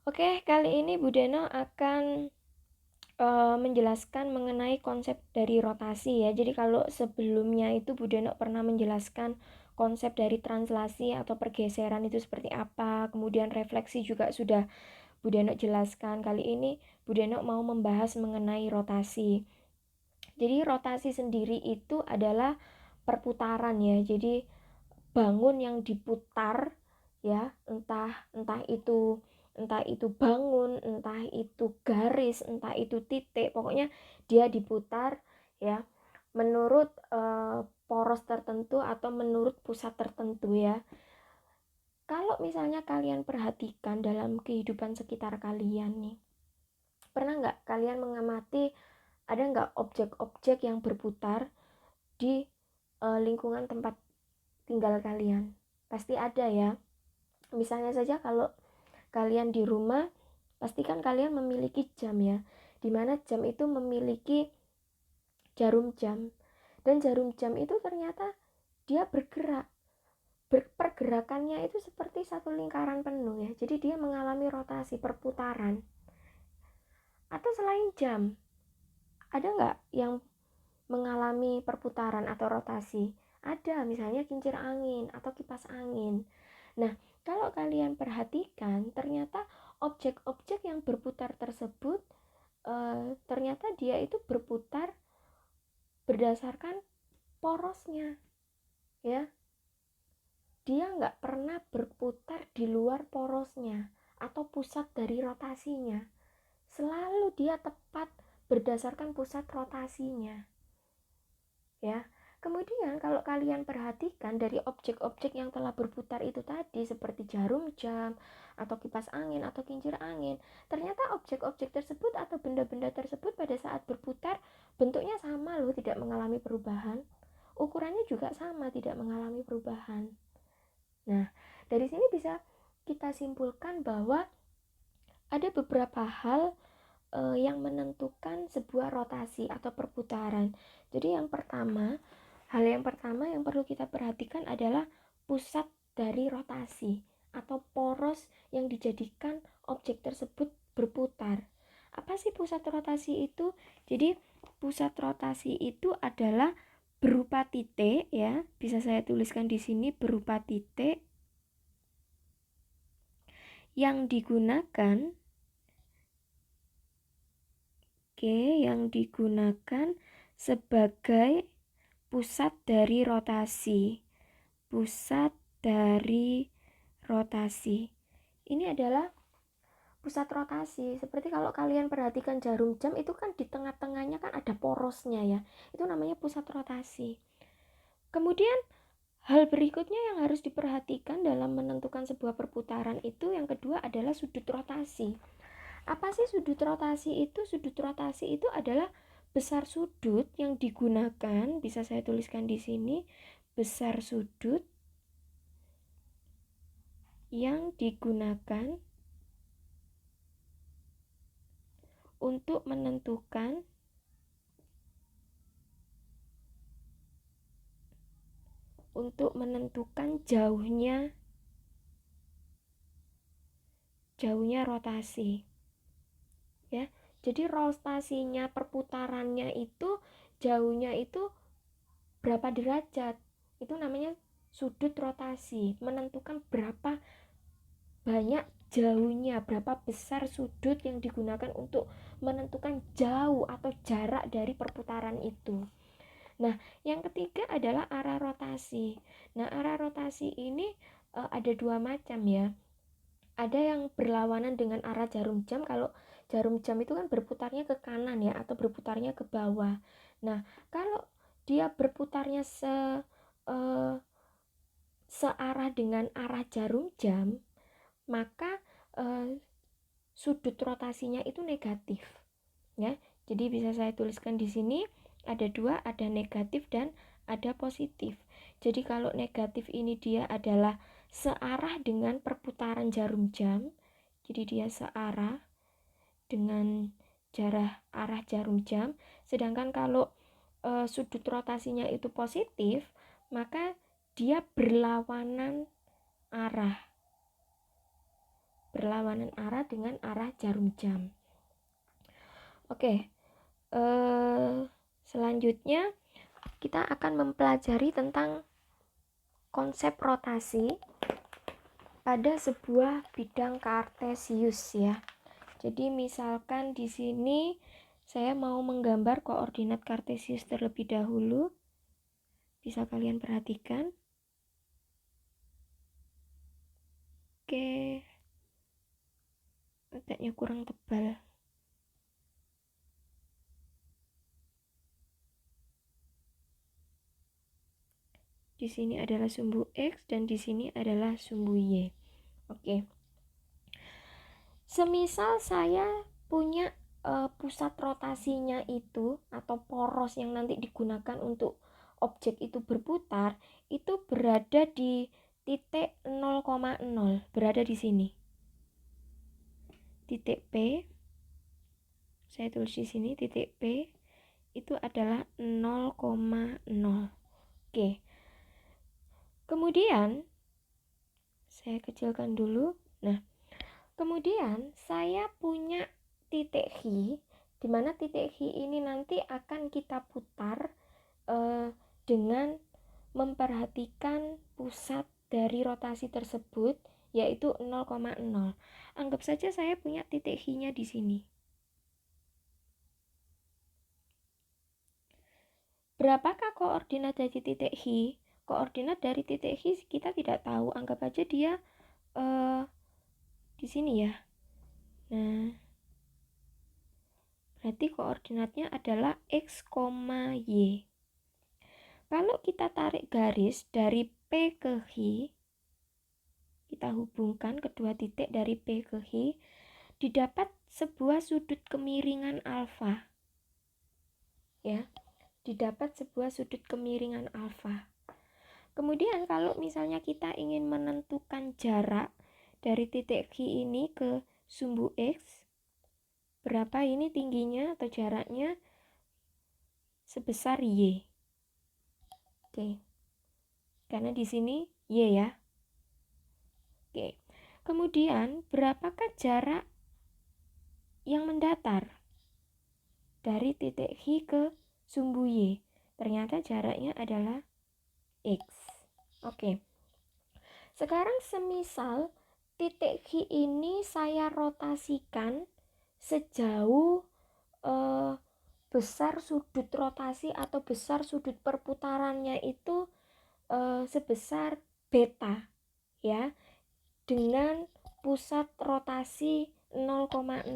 Oke, kali ini Bu Deno akan menjelaskan mengenai konsep dari rotasi ya. Jadi kalau sebelumnya itu Bu Deno pernah menjelaskan konsep dari translasi atau pergeseran itu seperti apa, kemudian refleksi juga sudah Bu Deno jelaskan. Kali ini Bu Deno mau membahas mengenai rotasi. Jadi rotasi sendiri itu adalah perputaran ya. Jadi bangun yang diputar ya, entah itu bangun, entah itu garis, entah itu titik, pokoknya dia diputar ya menurut poros tertentu atau menurut pusat tertentu ya. Kalau misalnya kalian perhatikan dalam kehidupan sekitar kalian nih, pernah nggak kalian mengamati ada nggak objek-objek yang berputar di lingkungan tempat tinggal kalian? Pasti ada ya. Misalnya saja kalau kalian di rumah, pastikan kalian memiliki jam ya, dimana jam itu memiliki jarum jam, dan jarum jam itu ternyata dia bergerak. Pergerakannya itu seperti satu lingkaran penuh ya, jadi dia mengalami rotasi perputaran. Atau selain jam, ada nggak yang mengalami perputaran atau rotasi? Ada, misalnya kincir angin atau kipas angin. Nah, kalau kalian perhatikan, ternyata objek-objek yang berputar tersebut ternyata dia itu berputar berdasarkan porosnya, ya. Dia nggak pernah berputar di luar porosnya atau pusat dari rotasinya. Selalu dia tepat berdasarkan pusat rotasinya, ya. Kemudian kalau kalian perhatikan dari objek-objek yang telah berputar itu tadi seperti jarum jam atau kipas angin atau kincir angin, ternyata objek-objek tersebut atau benda-benda tersebut pada saat berputar bentuknya sama loh, tidak mengalami perubahan. Ukurannya juga sama, tidak mengalami perubahan. Nah, dari sini bisa kita simpulkan bahwa ada beberapa hal yang menentukan sebuah rotasi atau perputaran. Jadi hal yang pertama yang perlu kita perhatikan adalah pusat dari rotasi atau poros yang dijadikan objek tersebut berputar. Apa sih pusat rotasi itu? Jadi pusat rotasi itu adalah berupa titik ya, bisa saya tuliskan di sini berupa titik yang digunakan sebagai pusat dari rotasi. Pusat dari rotasi. Ini adalah pusat rotasi. Seperti kalau kalian perhatikan jarum jam itu kan di tengah-tengahnya kan ada porosnya ya. Itu namanya pusat rotasi. Kemudian hal berikutnya yang harus diperhatikan dalam menentukan sebuah perputaran itu yang kedua adalah sudut rotasi. Apa sih sudut rotasi itu? Sudut rotasi itu adalah besar sudut yang digunakan, bisa saya tuliskan di sini, besar sudut yang digunakan untuk menentukan jauhnya rotasi. Ya. Jadi rotasinya, perputarannya itu jauhnya itu berapa derajat. Itu namanya sudut rotasi, menentukan berapa banyak jauhnya, berapa besar sudut yang digunakan untuk menentukan jauh atau jarak dari perputaran itu. Nah, yang ketiga adalah arah rotasi. Nah, arah rotasi ini ada dua macam ya. Ada yang berlawanan dengan arah jarum jam. Kalau jarum jam itu kan berputarnya ke kanan ya, atau berputarnya ke bawah. Nah, kalau dia berputarnya searah dengan arah jarum jam, maka sudut rotasinya itu negatif ya. Jadi bisa saya tuliskan di sini ada dua, ada negatif dan ada positif. Jadi kalau negatif ini dia adalah searah dengan perputaran jarum jam, jadi dia searah dengan arah jarum jam. Sedangkan kalau sudut rotasinya itu positif, maka dia berlawanan arah berlawanan arah dengan arah jarum jam. Oke, selanjutnya kita akan mempelajari tentang konsep rotasi pada sebuah bidang kartesius ya. Jadi misalkan di sini saya mau menggambar koordinat kartesius terlebih dahulu. Bisa kalian perhatikan. Oke. Agaknya kurang tebal. Di sini adalah sumbu X dan di sini adalah sumbu Y. Oke. Semisal saya punya pusat rotasinya itu atau poros yang nanti digunakan untuk objek itu berputar, itu berada di titik 0,0, berada di sini. Titik P, saya tulis di sini titik P itu adalah 0,0. Oke. Kemudian saya kecilkan dulu. Nah, kemudian saya punya titik H, di mana titik H ini nanti akan kita putar dengan memperhatikan pusat dari rotasi tersebut, yaitu 0,0. Anggap saja saya punya titik H-nya di sini. Berapakah koordinat dari titik H? Koordinat dari titik H kita tidak tahu, anggap aja dia di sini ya. Nah, berarti koordinatnya adalah X, Y. Kalau kita tarik garis dari P ke H, kita hubungkan kedua titik dari P ke H, didapat sebuah sudut kemiringan alfa. Ya, didapat sebuah sudut kemiringan alfa. Kemudian kalau misalnya kita ingin menentukan jarak dari titik H ini ke sumbu X, berapa ini tingginya atau jaraknya? Sebesar Y. Oke. Karena di sini Y ya. Oke. Kemudian berapakah jarak yang mendatar dari titik H ke sumbu Y? Ternyata jaraknya adalah X. Oke. Sekarang semisal titik H ini saya rotasikan sejauh besar sudut rotasi atau besar sudut perputarannya itu sebesar beta ya, dengan pusat rotasi 0,0.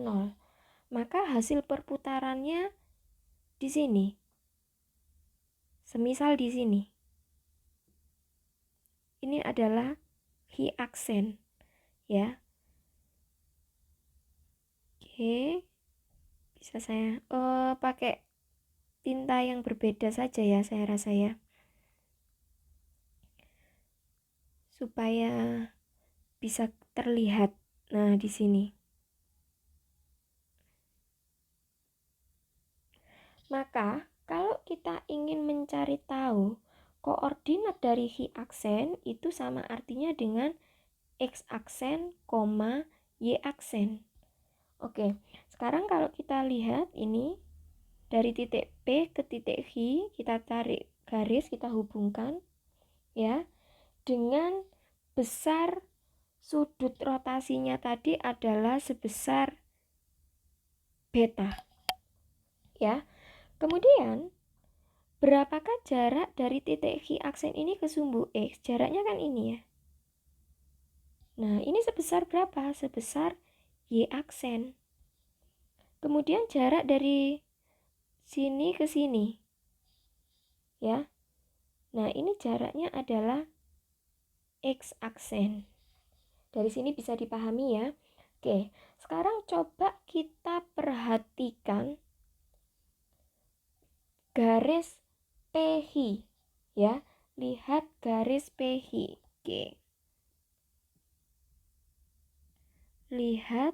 Maka hasil perputarannya di sini. Semisal di sini. Ini adalah H aksen ya. Oke. Bisa saya pakai tinta yang berbeda saja ya, saya rasa ya. Supaya bisa terlihat. Nah, di sini. Maka, kalau kita ingin mencari tahu koordinat dari H aksen itu sama artinya dengan X aksen, Y aksen. Oke, sekarang kalau kita lihat ini dari titik P ke titik H, kita tarik garis, kita hubungkan ya dengan besar sudut rotasinya tadi adalah sebesar beta. Ya. Kemudian berapakah jarak dari titik H aksen ini ke sumbu X? Jaraknya kan ini ya. Nah, ini sebesar berapa? Sebesar Y aksen. Kemudian jarak dari sini ke sini. Ya. Nah, ini jaraknya adalah X aksen. Dari sini bisa dipahami ya. Oke, sekarang coba kita perhatikan garis PH ya. Lihat garis PH. Oke. Lihat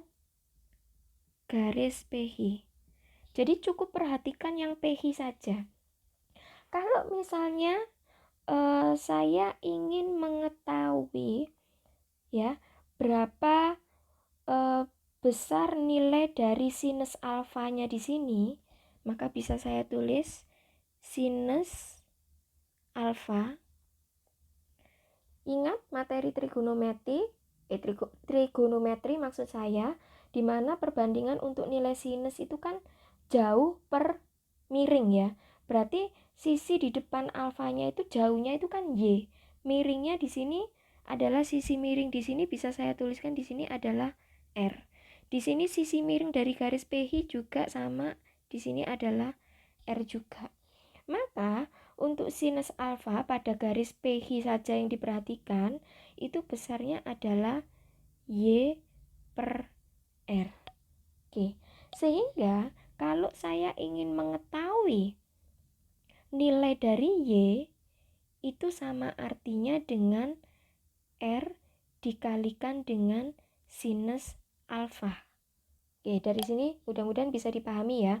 garis PH. Jadi cukup perhatikan yang PH saja. Kalau misalnya saya ingin mengetahui ya berapa besar nilai dari sinus alfanya di sini, maka bisa saya tulis sinus alfa. Ingat materi trigonometri maksud saya, di mana perbandingan untuk nilai sinus itu kan jauh per miring ya. Berarti sisi di depan alfanya itu jauhnya itu kan y. Miringnya di sini adalah sisi miring di sini, bisa saya tuliskan di sini adalah r. Di sini sisi miring dari garis PH juga sama, di sini adalah r juga. Maka untuk sinus alfa pada garis PH saja yang diperhatikan itu besarnya adalah y per r. Oke, sehingga kalau saya ingin mengetahui nilai dari y itu sama artinya dengan r dikalikan dengan sinus alfa. Oke, dari sini mudah-mudahan bisa dipahami ya.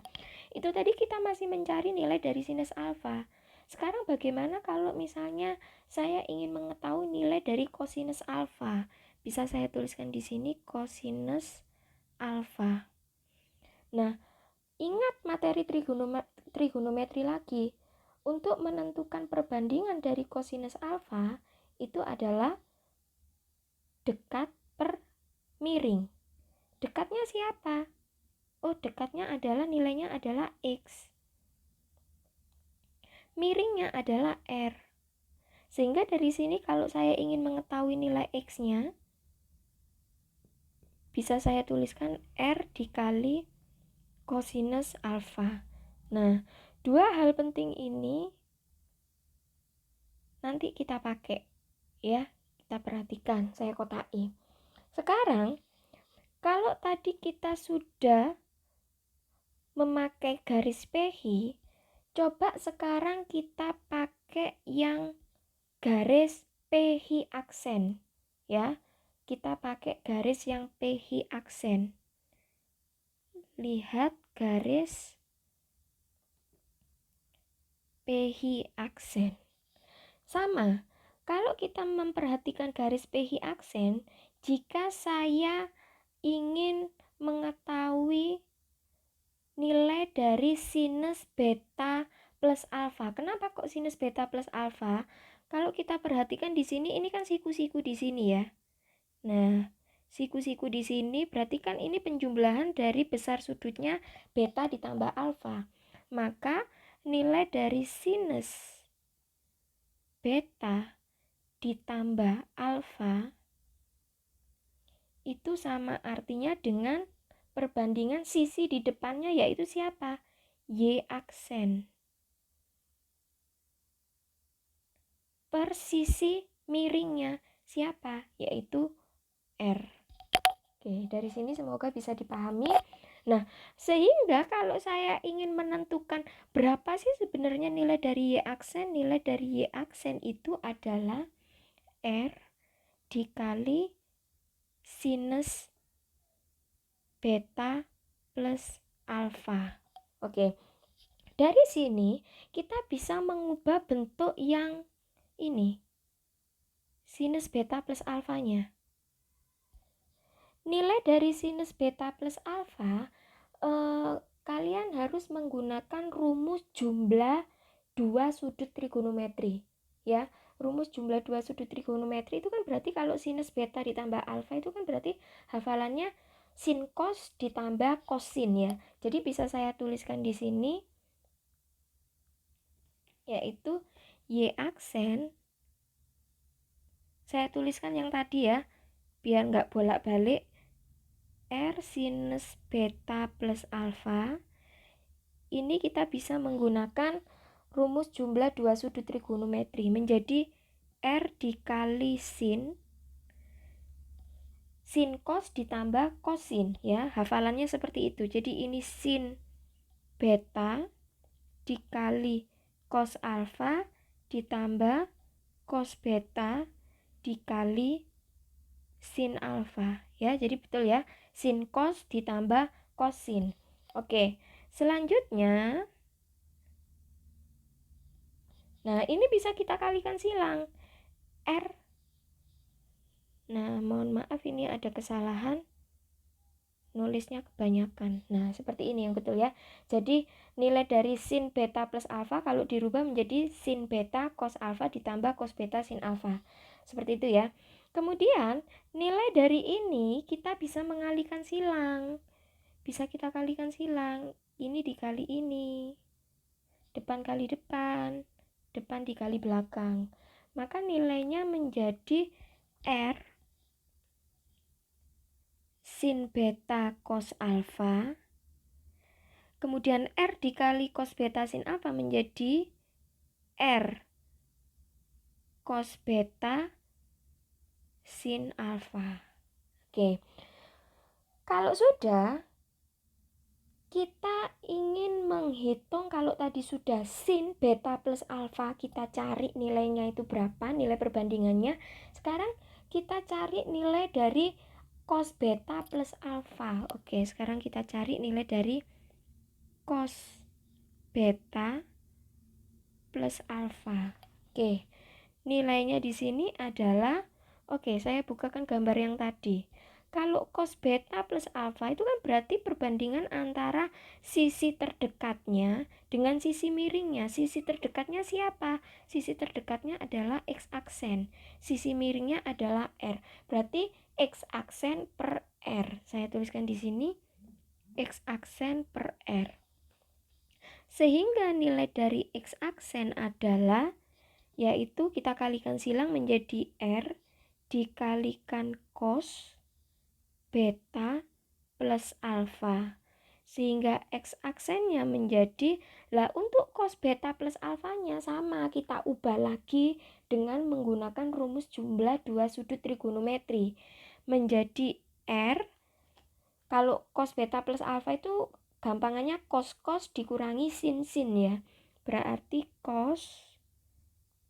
Itu tadi kita masih mencari nilai dari sinus alfa. Sekarang bagaimana kalau misalnya saya ingin mengetahui nilai dari kosinus alfa? Bisa saya tuliskan di sini kosinus alfa. Nah, ingat materi trigonometri lagi. Untuk menentukan perbandingan dari kosinus alfa itu adalah dekat per miring. Dekatnya siapa? Oh, dekatnya adalah nilainya adalah X. Miringnya adalah R. Sehingga dari sini kalau saya ingin mengetahui nilai X-nya, bisa saya tuliskan R dikali kosinus alfa. Nah, dua hal penting ini nanti kita pakai ya. Kita perhatikan, saya kotai. Sekarang, kalau tadi kita sudah memakai garis PH, coba sekarang kita pakai yang garis PH aksen ya. Kita pakai garis yang PH aksen. Lihat garis PH aksen. Sama, kalau kita memperhatikan garis PH aksen, jika saya ingin mengetahui nilai dari sinus beta plus alfa. Kenapa kok sinus beta plus alfa? Kalau kita perhatikan di sini, ini kan siku-siku di sini ya. Nah, siku-siku di sini berarti kan ini penjumlahan dari besar sudutnya beta ditambah alfa. Maka nilai dari sinus beta ditambah alfa itu sama artinya dengan perbandingan sisi di depannya, yaitu siapa? Y aksen per sisi miringnya siapa? Yaitu R. Oke, dari sini semoga bisa dipahami. Nah, sehingga kalau saya ingin menentukan berapa sih sebenarnya nilai dari Y aksen itu adalah R dikali sinus beta plus alfa. Oke, dari sini kita bisa mengubah bentuk yang ini, sinus beta plus alfanya. Nilai dari sinus beta plus alfa, kalian harus menggunakan rumus jumlah dua sudut trigonometri ya. Rumus jumlah dua sudut trigonometri itu kan berarti kalau sinus beta ditambah alfa itu kan berarti hafalannya sin cos ditambah kosin ya. Jadi bisa saya tuliskan di sini yaitu Y aksen, saya tuliskan yang tadi ya biar nggak bolak-balik, R sinus beta plus alfa. Ini kita bisa menggunakan rumus jumlah dua sudut trigonometri menjadi R dikali sin cos ditambah kosin ya. Hafalannya seperti itu. Jadi ini sin beta dikali cos alfa ditambah cos beta dikali sin alfa ya. Jadi betul ya, sin cos ditambah kosin. Oke, selanjutnya, nah ini bisa kita kalikan silang R. Nah mohon maaf ini ada kesalahan, nulisnya kebanyakan. Nah, seperti ini yang betul ya. Jadi nilai dari sin beta plus alfa kalau dirubah menjadi sin beta cos alfa ditambah cos beta sin alfa. Seperti itu ya. Kemudian nilai dari ini kita bisa mengalihkan silang. Bisa kita kalikan silang. Ini dikali ini. Depan kali depan. Depan dikali belakang. Maka nilainya menjadi R sin beta cos alfa, kemudian R dikali cos beta sin alfa menjadi R cos beta sin alfa. Oke, kalau sudah, kita ingin menghitung kalau tadi sudah sin beta plus alfa, kita cari nilainya itu berapa, nilai perbandingannya. Sekarang kita cari nilai dari cos beta plus alfa. Oke, sekarang kita cari nilai dari cos beta plus alfa. Oke, nilainya di sini adalah, oke, saya bukakan gambar yang tadi. Kalau cos beta plus alfa itu kan berarti perbandingan antara sisi terdekatnya dengan sisi miringnya. Sisi terdekatnya siapa? Sisi terdekatnya adalah x aksen. Sisi miringnya adalah r. Berarti x aksen per r. Saya tuliskan di sini x aksen per r. Sehingga nilai dari x aksen adalah, yaitu kita kalikan silang menjadi r dikalikan cos beta plus alfa. Sehingga x aksennya menjadi, lah untuk cos beta plus alfanya sama, kita ubah lagi dengan menggunakan rumus jumlah dua sudut trigonometri. Menjadi r, kalau cos beta plus alfa itu gampangannya cos dikurangi sin ya. Berarti cos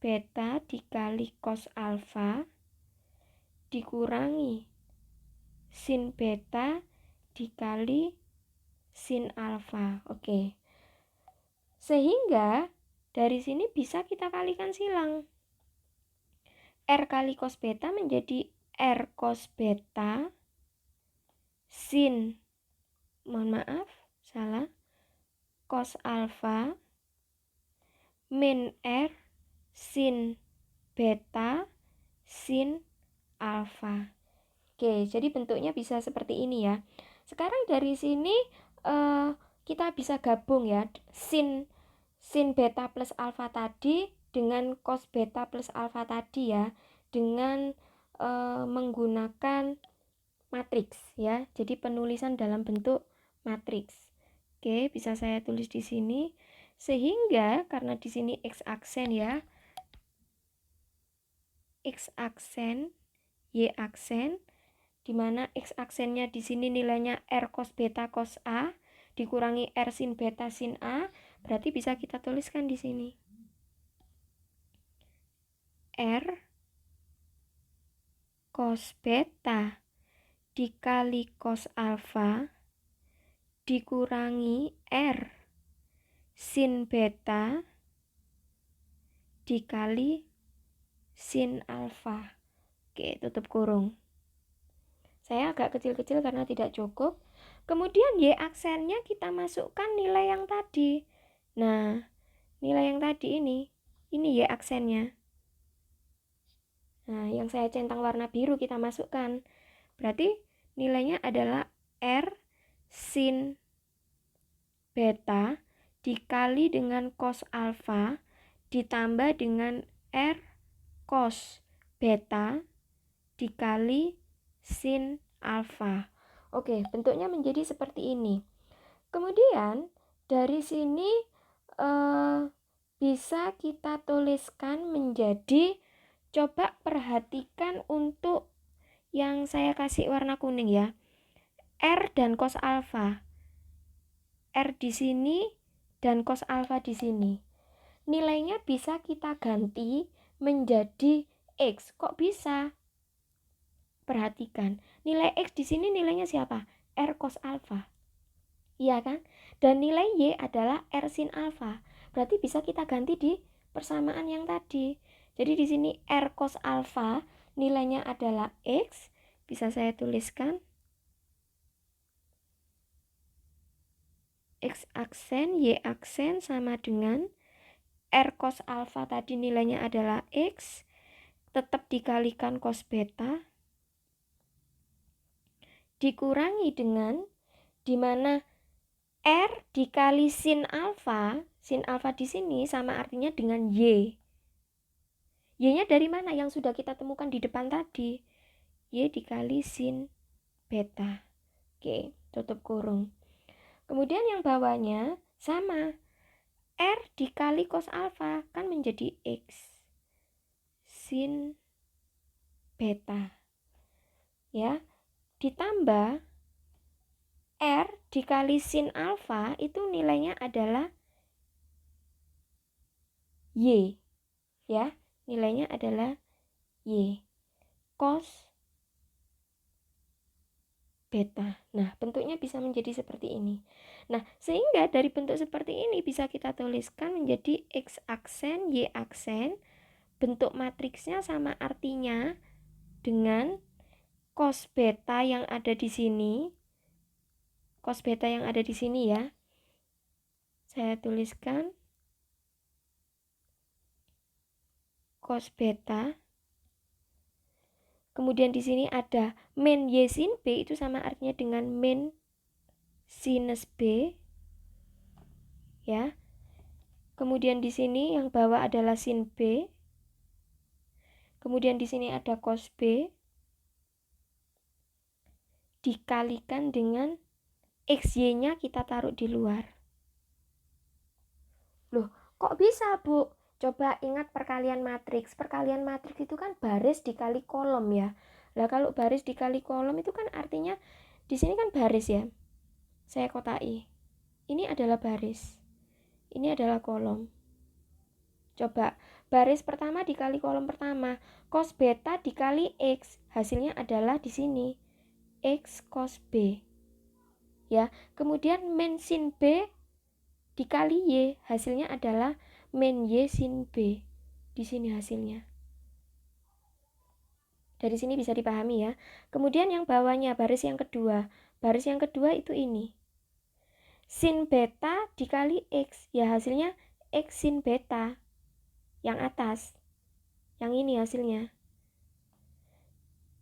beta dikali cos alfa dikurangi sin beta dikali sin alfa. Oke. Sehingga dari sini bisa kita kalikan silang. R kali cos beta menjadi R cos beta sin, mohon maaf, salah, cos alfa min R sin beta sin alfa. Oke, jadi bentuknya bisa seperti ini ya. Sekarang dari sini kita bisa gabung ya, sin beta plus alfa tadi dengan cos beta plus alfa tadi ya, dengan menggunakan matriks ya. Jadi penulisan dalam bentuk matriks. Oke, bisa saya tulis di sini. Sehingga karena di sini x aksen ya, x aksen, y aksen, di mana x aksennya di sini nilainya r cos beta cos a dikurangi r sin beta sin a, berarti bisa kita tuliskan di sini r cos beta dikali cos alfa dikurangi r sin beta dikali sin alfa. Oke, tutup kurung. Saya agak kecil-kecil karena tidak cukup. Kemudian y aksennya kita masukkan nilai yang tadi. Nah, nilai yang tadi ini y aksennya. Nah, yang saya centang warna biru kita masukkan. Berarti nilainya adalah R sin beta dikali dengan cos alfa ditambah dengan R cos beta dikali sin alfa. Oke, bentuknya menjadi seperti ini. Kemudian dari sini bisa kita tuliskan menjadi, coba perhatikan untuk yang saya kasih warna kuning ya, R dan cos alfa. R di sini dan cos alfa di sini. Nilainya bisa kita ganti menjadi X. Kok bisa? Perhatikan, nilai X di sini nilainya siapa? R cos alfa. Iya kan? Dan nilai Y adalah R sin alfa. Berarti bisa kita ganti di persamaan yang tadi. Jadi di sini R cos alfa nilainya adalah X. Bisa saya tuliskan aksen, Y aksen sama dengan R cos alfa tadi nilainya adalah X, tetap dikalikan cos beta, dikurangi dengan dimana R dikali sin alfa di sini sama artinya dengan Y. Y-nya dari mana? Yang sudah kita temukan di depan tadi. Y dikali sin beta. Oke, tutup kurung. Kemudian yang bawahnya sama. R dikali cos alfa kan menjadi X sin beta. Ya, ditambah R dikali sin alfa itu nilainya adalah Y. Ya, nilainya adalah Y cos beta. Nah, bentuknya bisa menjadi seperti ini. Nah, sehingga dari bentuk seperti ini bisa kita tuliskan menjadi X aksen, Y aksen. Bentuk matriksnya sama artinya dengan cos beta yang ada di sini. Cos beta yang ada di sini ya. Saya tuliskan cos beta. Kemudian di sini ada min Y sin B itu sama artinya dengan min sinus B. Ya. Kemudian di sini yang bawah adalah sin B. Kemudian di sini ada cos B dikalikan dengan XY-nya kita taruh di luar. Loh, kok bisa, Bu? Coba ingat perkalian matriks. Perkalian matriks itu kan baris dikali kolom ya. Lah kalau baris dikali kolom itu kan artinya di sini kan baris ya. Saya kotai. Ini adalah baris. Ini adalah kolom. Coba baris pertama dikali kolom pertama. Cos beta dikali X. Hasilnya adalah di sini. X cos B. Ya, kemudian min sin B dikali Y, hasilnya adalah min Y sin B. Di sini hasilnya. Dari sini bisa dipahami ya. Kemudian yang bawahnya baris yang kedua. Baris yang kedua itu ini. Sin beta dikali X, ya hasilnya X sin beta. Yang atas. Yang ini hasilnya.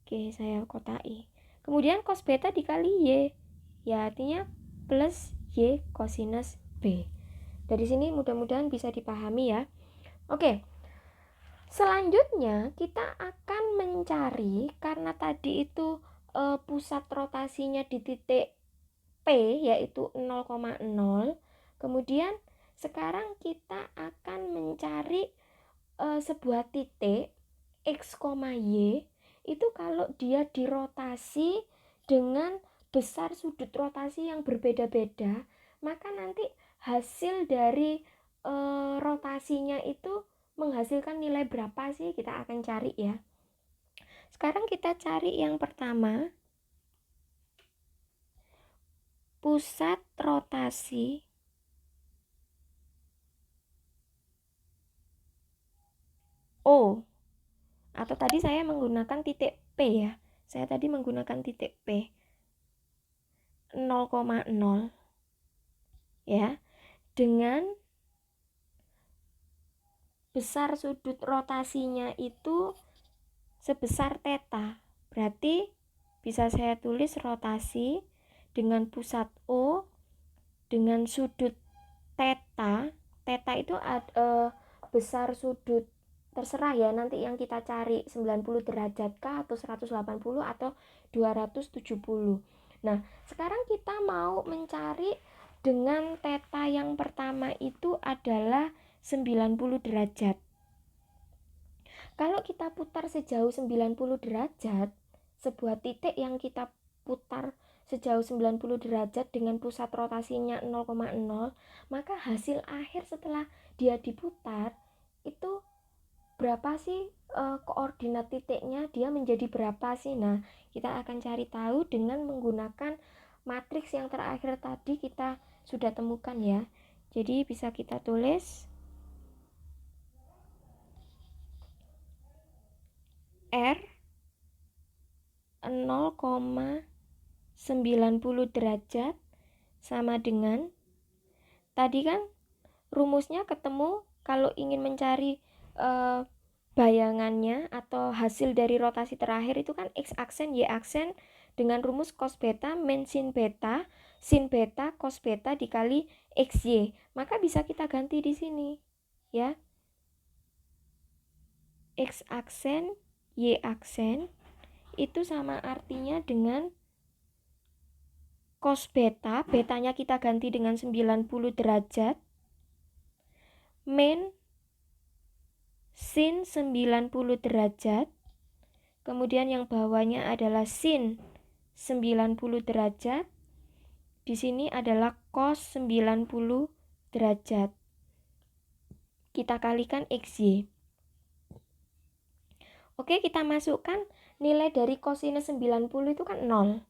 Oke, saya kotai. Kemudian cos beta dikali Y, ya artinya plus Y cosinus B. Dari sini mudah-mudahan bisa dipahami ya. Oke. Selanjutnya kita akan mencari karena tadi itu pusat rotasinya di titik P yaitu 0,0. Kemudian sekarang kita akan mencari sebuah titik X, Y itu kalau dia dirotasi dengan besar sudut rotasi yang berbeda-beda, maka nanti hasil dari rotasinya itu menghasilkan nilai berapa sih, kita akan cari ya. Sekarang kita cari yang pertama, pusat rotasi O, atau tadi saya menggunakan titik P ya. Saya tadi menggunakan titik P 0,0 ya, dengan besar sudut rotasinya itu sebesar theta. Berarti bisa saya tulis rotasi dengan pusat O dengan sudut theta. Theta itu besar sudut, terserah ya nanti yang kita cari 90 derajat kah atau 180 atau 270. Nah, sekarang kita mau mencari dengan theta yang pertama itu adalah 90 derajat. Kalau kita putar sejauh 90 derajat, sebuah titik yang kita putar sejauh 90 derajat dengan pusat rotasinya 0,0, maka hasil akhir setelah dia diputar itu berapa sih koordinat titiknya, dia menjadi berapa sih. Nah, kita akan cari tahu dengan menggunakan matriks yang terakhir tadi kita sudah temukan ya. Jadi bisa kita tulis R 0,90 derajat sama dengan tadi kan rumusnya ketemu. Kalau ingin mencari bayangannya atau hasil dari rotasi terakhir itu kan X aksen Y aksen dengan rumus cos beta min sin beta cos beta dikali XY. Maka bisa kita ganti di sini ya. X aksen Y aksen itu sama artinya dengan cos beta, betanya kita ganti dengan 90 derajat, min sin 90 derajat, kemudian yang bawahnya adalah sin 90 derajat, di sini adalah cos 90 derajat. Kita kalikan XY. Oke, kita masukkan nilai dari kosinus 90 itu kan 0.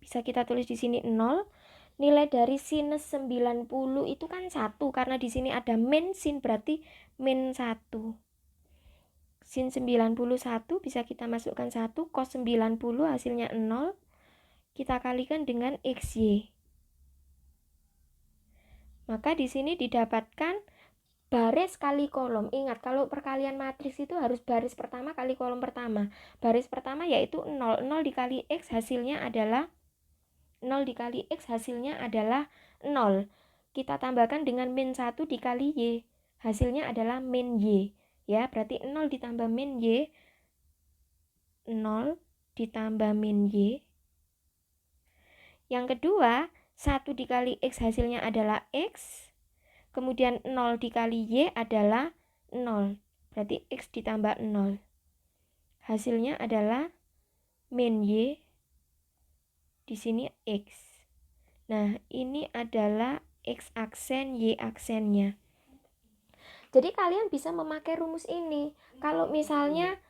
Bisa kita tulis di sini 0. Nilai dari sinus 90 itu kan 1 karena di sini ada min sin berarti min 1. Sin 91 bisa kita masukkan 1, cos 90 hasilnya 0. Kita kalikan dengan XY. Maka di sini didapatkan baris kali kolom. Ingat, kalau perkalian matriks itu harus baris pertama kali kolom pertama. Baris pertama yaitu 0. 0 dikali X hasilnya adalah 0 dikali X hasilnya adalah 0. Kita tambahkan dengan min 1 dikali Y. Hasilnya adalah min Y. Ya, berarti 0 ditambah min Y. 0 ditambah min Y. Yang kedua, 1 dikali X hasilnya adalah X. Kemudian 0 dikali Y adalah 0. Berarti X ditambah 0. Hasilnya adalah min Y. Di sini X. Nah, ini adalah X aksen, Y aksennya. Jadi kalian bisa memakai rumus ini. Kalau misalnya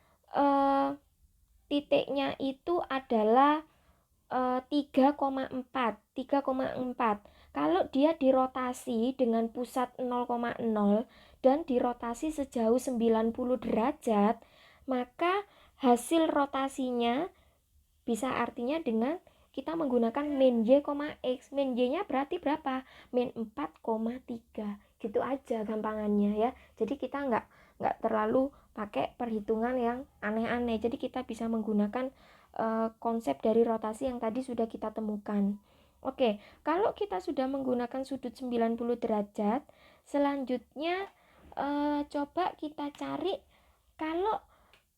titiknya itu adalah 3,4. Kalau dia dirotasi dengan pusat 0,0 dan dirotasi sejauh 90 derajat, maka hasil rotasinya bisa artinya dengan kita menggunakan min Y, X. Min Y-nya berarti berapa? Min 4,3. Gitu aja gampangannya ya. Jadi kita nggak terlalu pakai perhitungan yang aneh-aneh. Jadi kita bisa menggunakan konsep dari rotasi yang tadi sudah kita temukan. Oke, kalau kita sudah menggunakan sudut 90 derajat, selanjutnya coba kita cari kalau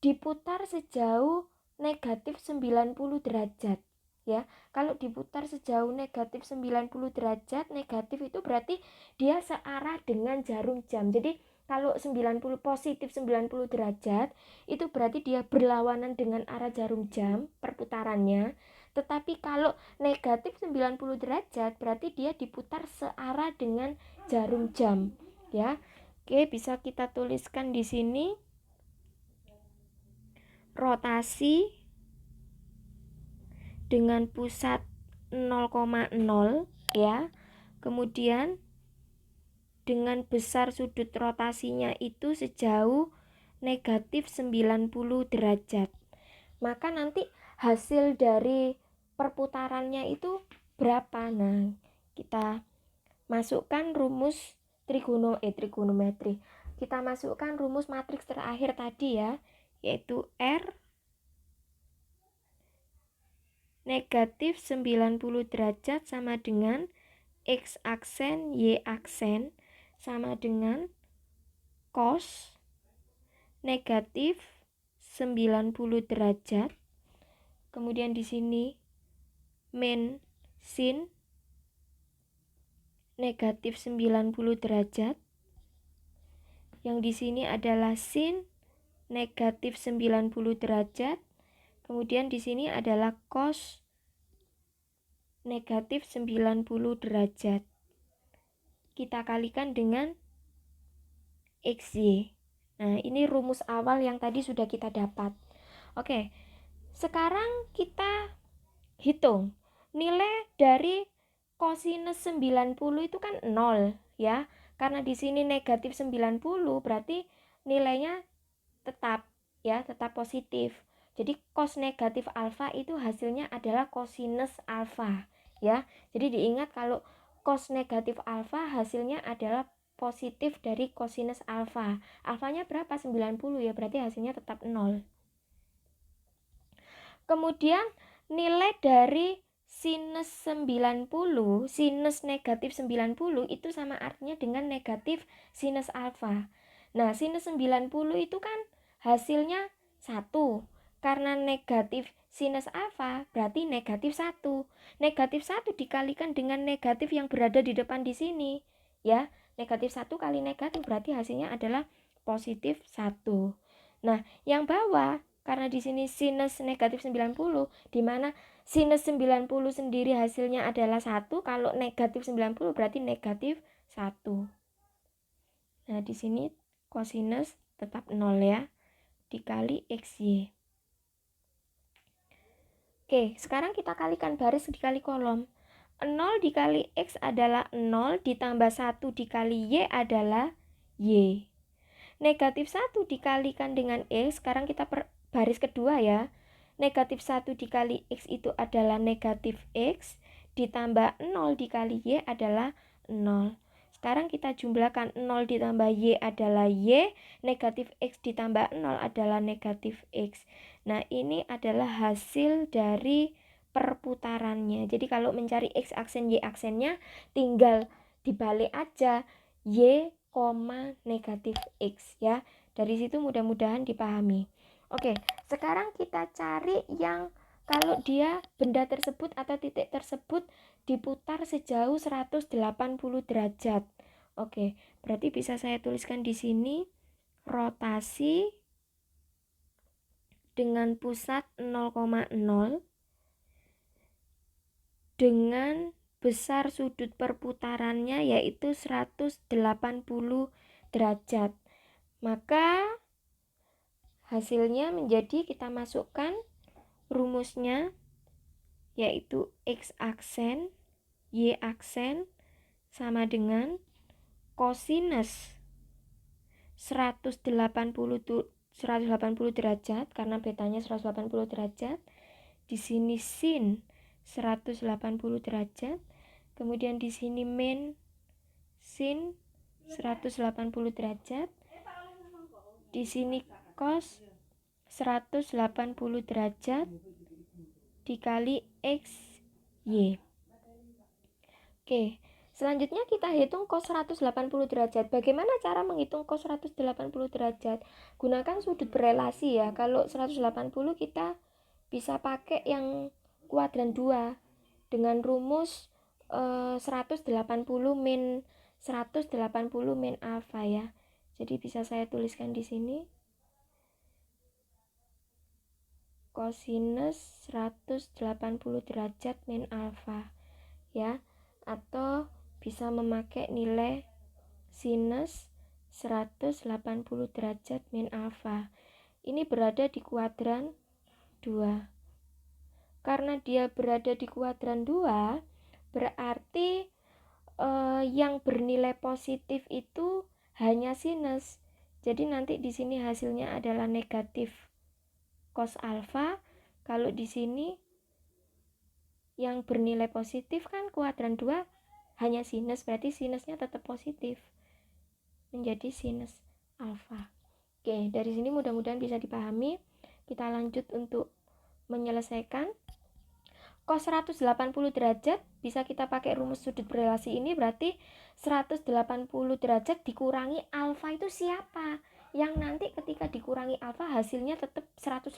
diputar sejauh negatif 90 derajat ya. Kalau diputar sejauh negatif 90 derajat, negatif itu berarti dia searah dengan jarum jam. Jadi kalau 90 positif 90 derajat itu berarti dia berlawanan dengan arah jarum jam perputarannya. Tetapi kalau negatif 90 derajat berarti dia diputar searah dengan jarum jam ya. Oke, bisa kita tuliskan di sini rotasi dengan pusat 0,0 ya. Kemudian dengan besar sudut rotasinya itu sejauh negatif 90 derajat. Maka nanti hasil dari perputarannya itu berapa? Nah, kita masukkan rumus trigonometri. Kita masukkan rumus matriks terakhir tadi ya, yaitu R negatif 90 derajat sama dengan X aksen, Y aksen sama dengan cos negatif 90 derajat. Kemudian di sini min sin negatif 90 derajat. Yang di sini adalah sin negatif 90 derajat. Kemudian di sini adalah cos negatif 90 derajat. Kita kalikan dengan XY. Nah, ini rumus awal yang tadi sudah kita dapat. Oke, sekarang kita hitung. Nilai dari kosinus 90 itu kan 0 ya. Karena di sini negatif 90 berarti nilainya tetap ya, tetap positif. Jadi cos negatif alfa itu hasilnya adalah kosinus alfa ya. Jadi diingat kalau cos negatif alfa hasilnya adalah positif dari kosinus alfa. Alfanya berapa? 90 ya, berarti hasilnya tetap 0. Kemudian nilai dari sinus 90, sinus negatif 90 itu sama artinya dengan negatif sinus alfa. Nah, sinus 90 itu kan hasilnya 1. Karena negatif sinus alfa berarti negatif 1. Negatif 1 dikalikan dengan negatif yang berada di depan di sini. Ya, negatif 1 kali negatif berarti hasilnya adalah positif 1. Nah, yang bawah karena di sini sinus negatif 90, di mana sinus 90 sendiri hasilnya adalah 1, kalau negatif 90 berarti negatif 1. Nah, di sini kosinus tetap 0 ya, dikali XY. Oke, sekarang kita kalikan baris dikali kolom. 0 dikali X adalah 0, ditambah 1 dikali Y adalah Y. Negatif 1 dikalikan dengan X, sekarang kita baris kedua ya. Negatif 1 dikali X itu adalah negatif X, ditambah 0 dikali Y adalah 0. Sekarang kita jumlahkan 0 ditambah Y adalah Y, negatif X ditambah 0 adalah negatif X. Nah, ini adalah hasil dari perputarannya. Jadi kalau mencari X aksen Y aksennya tinggal dibalik aja. Y, negatif X ya. Dari situ mudah-mudahan dipahami. Oke, sekarang kita cari yang kalau dia benda tersebut atau titik tersebut diputar sejauh 180 derajat. Oke, berarti bisa saya tuliskan di sini rotasi dengan pusat 0,0 dengan besar sudut perputarannya yaitu 180 derajat. Maka hasilnya menjadi kita masukkan rumusnya yaitu X aksen Y aksen sama dengan kosinus 180 derajat karena betanya 180 derajat. Di sini sin 180 derajat. Kemudian di sini min sin 180 derajat. Di sini cos 180 derajat dikali X Y. Oke, selanjutnya kita hitung cos 180 derajat. Bagaimana cara menghitung cos 180 derajat? Gunakan sudut berelasi ya. Kalau 180 kita bisa pakai yang kuadran 2 dengan rumus 180 min 180 min alfa ya. Jadi bisa saya tuliskan di sini kosinus 180 derajat min alfa ya, atau bisa memakai nilai sinus 180 derajat min alfa. Ini berada di kuadran 2. Karena dia berada di kuadran 2, berarti yang bernilai positif itu hanya sinus. Jadi nanti di sini hasilnya adalah negatif cos alfa. Kalau di sini yang bernilai positif kan kuadran 2 hanya sinus, berarti sinusnya tetap positif. Menjadi sinus alfa. Oke, dari sini mudah-mudahan bisa dipahami. Kita lanjut untuk menyelesaikan. Cos 180 derajat bisa kita pakai rumus sudut berelasi ini, berarti 180 derajat dikurangi alfa itu siapa? Yang nanti ketika dikurangi alfa hasilnya tetap 180.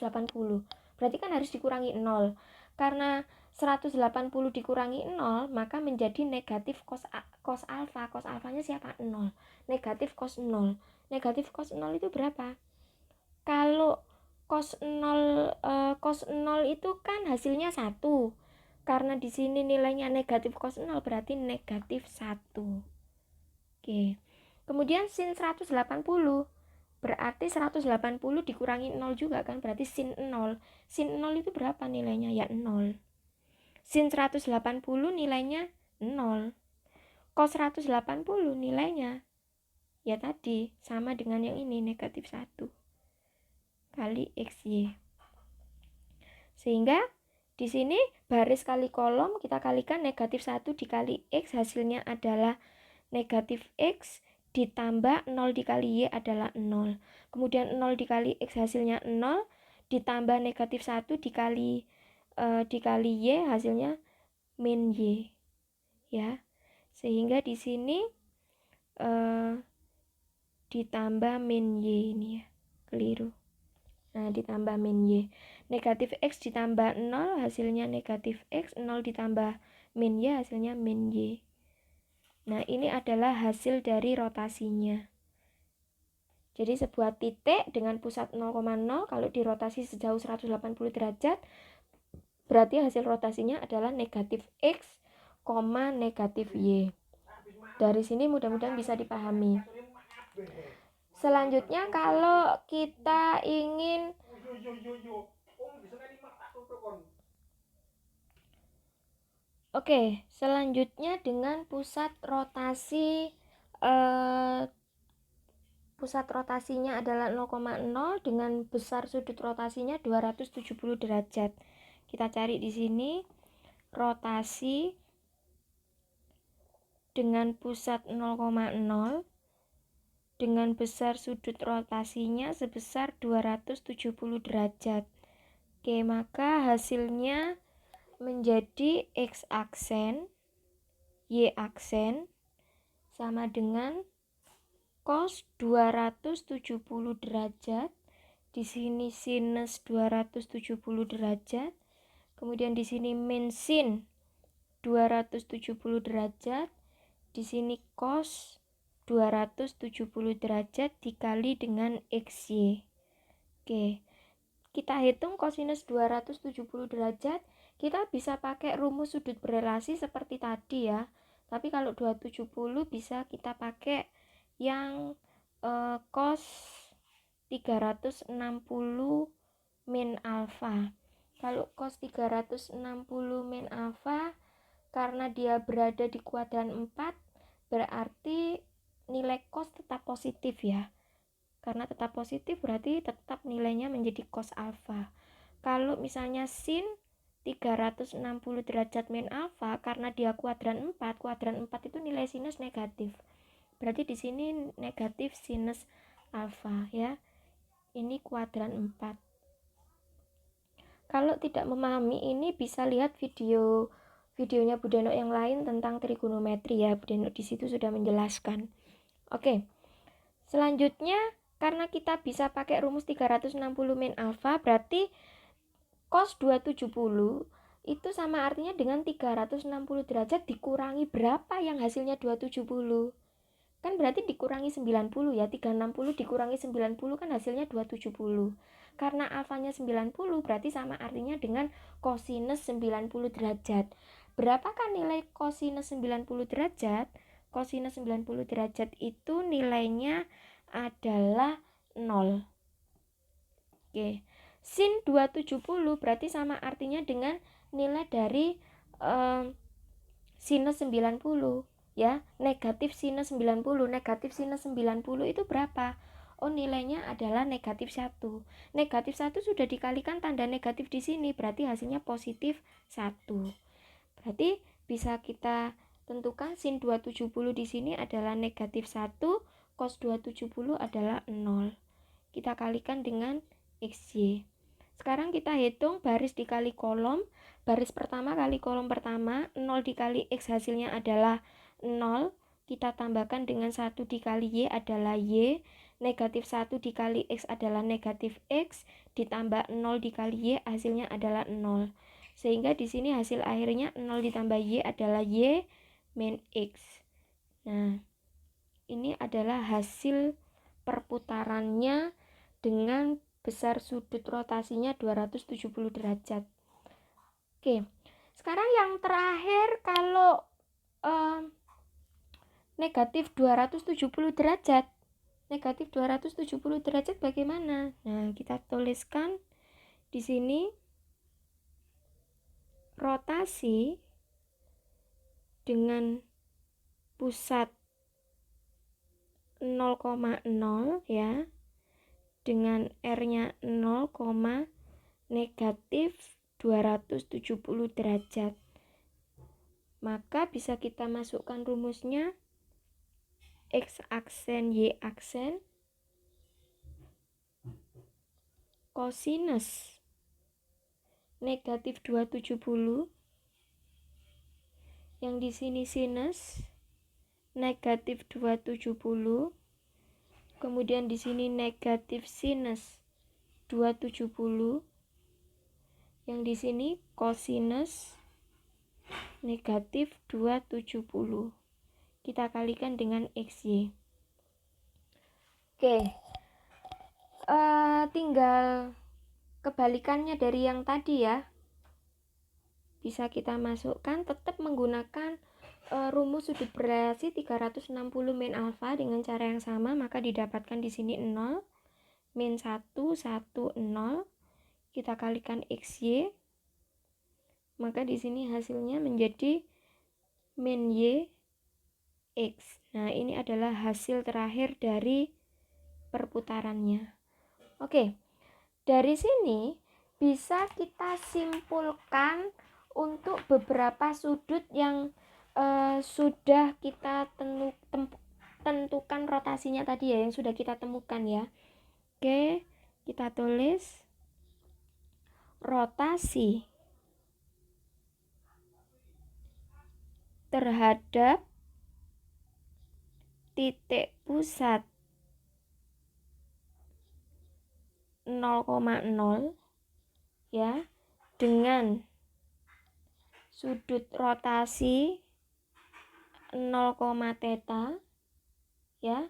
Berarti kan harus dikurangi 0. Karena 180 dikurangi 0 maka menjadi negatif cos alfa. Cos alfanya siapa? 0. Negatif cos 0. Negatif cos 0 itu berapa? Kalau cos 0 itu kan hasilnya 1. Karena di sini nilainya negatif cos 0 berarti negatif 1. Oke. Kemudian sin 180 berarti 180 dikurangi 0 juga kan, berarti sin 0. Sin 0 itu berapa nilainya? Ya 0. Sin 180 nilainya 0. Cos 180 nilainya ya tadi sama dengan yang ini, negatif 1 kali XY. Sehingga Di sini baris kali kolom kita kalikan negatif 1 dikali X, hasilnya adalah negatif X, ditambah 0 dikali Y adalah 0. Kemudian 0 dikali X hasilnya 0, ditambah negatif 1 dikali Y hasilnya min Y. Ya, sehingga di sini ditambah min Y ini ya, keliru. Nah, ditambah min Y. Negatif X ditambah 0 hasilnya negatif X, 0 ditambah min Y hasilnya min Y. Nah, ini adalah hasil dari rotasinya. Jadi sebuah titik dengan pusat 0,0 kalau dirotasi sejauh 180 derajat, berarti hasil rotasinya adalah negatif X, negatif Y. Dari sini mudah-mudahan bisa dipahami. Selanjutnya kalau kita ingin selanjutnya dengan pusat rotasinya adalah 0,0 dengan besar sudut rotasinya 270 derajat. Kita cari di sini rotasi dengan pusat 0,0 dengan besar sudut rotasinya sebesar 270 derajat. Oke, maka hasilnya menjadi X aksen, Y aksen sama dengan cos 270 derajat. Di sini sinus 270 derajat. Kemudian di sini min sin 270 derajat. Di sini cos 270 derajat dikali dengan XY. Oke. Kita hitung kosinus 270 derajat, kita bisa pakai rumus sudut berelasi seperti tadi ya. Tapi kalau 270 bisa kita pakai yang cos 360 min alfa. Kalau cos 360 min alfa, karena dia berada di kuadran 4, berarti nilai cos tetap positif ya. Karena tetap positif berarti tetap nilainya menjadi cos alfa. Kalau misalnya sin 360 derajat min alfa, karena dia kuadran 4 itu nilai sinus negatif. Berarti di sini negatif sinus alfa ya. Ini kuadran 4. Kalau tidak memahami ini bisa lihat videonya Bu Deno yang lain tentang trigonometri ya. Bu Deno di situ sudah menjelaskan. Oke. Selanjutnya karena kita bisa pakai rumus 360 min alfa, berarti cos 270 itu sama artinya dengan 360 derajat dikurangi berapa yang hasilnya 270. Kan berarti dikurangi 90 ya, 360 dikurangi 90 kan hasilnya 270. Karena alfanya 90 berarti sama artinya dengan kosinus 90 derajat. Berapakah nilai kosinus 90 derajat? Kosinus 90 derajat itu nilainya adalah 0. Oke. Sin 270 berarti sama artinya dengan nilai dari sinus 90 ya. Negatif sinus 90. Negatif sinus 90 itu berapa? Oh, nilainya adalah negatif 1. Negatif 1 sudah dikalikan tanda negatif di sini, berarti hasilnya positif 1. Berarti bisa kita tentukan sin 270 di sini adalah negatif 1, cos 270 adalah 0. Kita kalikan dengan XY. Sekarang kita hitung baris dikali kolom. Baris pertama kali kolom pertama, 0 dikali X hasilnya adalah 0. Kita tambahkan dengan 1 dikali Y adalah Y. Negatif 1 dikali X adalah negatif X. Ditambah 0 dikali Y hasilnya adalah 0. Sehingga di sini hasil akhirnya 0 ditambah Y adalah Y min X. Nah, ini adalah hasil perputarannya dengan besar sudut rotasinya 270 derajat. Oke, sekarang yang terakhir kalau negatif 270 derajat. Negatif 270 derajat bagaimana? Nah, kita tuliskan di sini rotasi dengan pusat 0,0 ya, dengan R-nya 0, negatif 270 derajat. Maka bisa kita masukkan rumusnya X aksen Y aksen kosinus negatif 270, yang di sini sinus negatif 270, kemudian di sini negatif sinus 270, yang di sini kosinus negatif 270. Kita kalikan dengan XY. Oke, tinggal kebalikannya dari yang tadi ya. Bisa kita masukkan tetap menggunakan rumus sudut berelasi 360 min alfa dengan cara yang sama, maka didapatkan di sini 0, min 1, 1, 0. Kita kalikan XY. Maka di sini hasilnya menjadi min Y X. Nah, ini adalah hasil terakhir dari perputarannya. Oke, dari sini bisa kita simpulkan untuk beberapa sudut yang sudah kita tentukan rotasinya tadi ya, yang sudah kita temukan ya. Oke, kita tulis rotasi terhadap titik pusat 0,0 ya, dengan sudut rotasi 0, theta ya.